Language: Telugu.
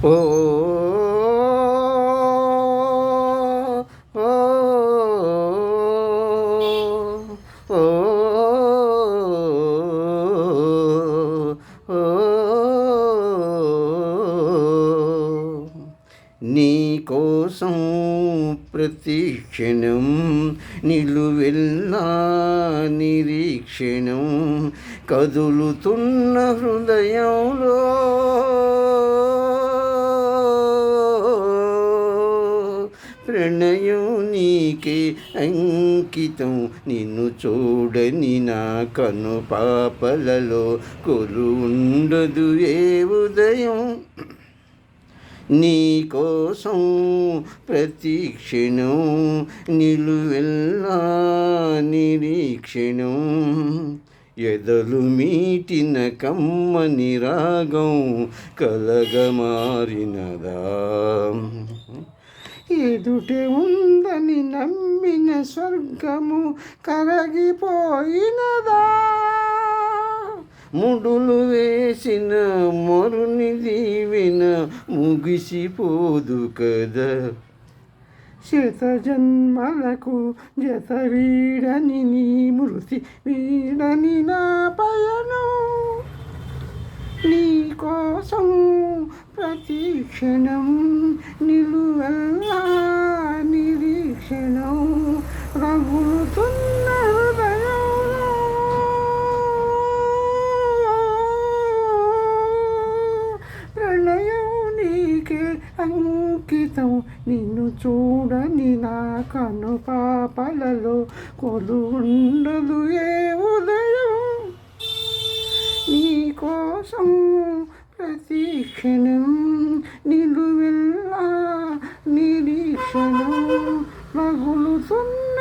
ఓ ఓ ఓ నీ కోసం ప్రతి క్షణం నిలువెల్లా నిరీక్షణం కదులుతున్న హృదయంలో ప్రణయం నీకే అంకితం నిన్ను చూడని నా కను పాపలలో కొలుండదు ఏ ఉదయం నీ కోసం ప్రతి క్షణం నిలువెల్లా నిరీక్షణం ఎదలు మీటిన కమ్మని రాగం కలగమారినదా ఎదుటే ఉందని నమ్మిన స్వర్గము కరగిపోయినదా ముడులు వేసిన మరుని దీవెన ముగిసిపోదు కదా శత జన్మలకు జత వీడని నీ మృతి వీడని నా పయనం నీ కోసం ప్రతి క్షణం నిలువెల్లా నిరీక్షణం రగులుతున్న హృదయంలో ప్రణయం నీకే అంకితం నిన్ను చూడని నా కను పాపలలో కొలుండదు ఏ ఉదయం నీ కోసం ప్రతి క్షణం నిలువెల్లా నిరీక్షణం రగులుతున్న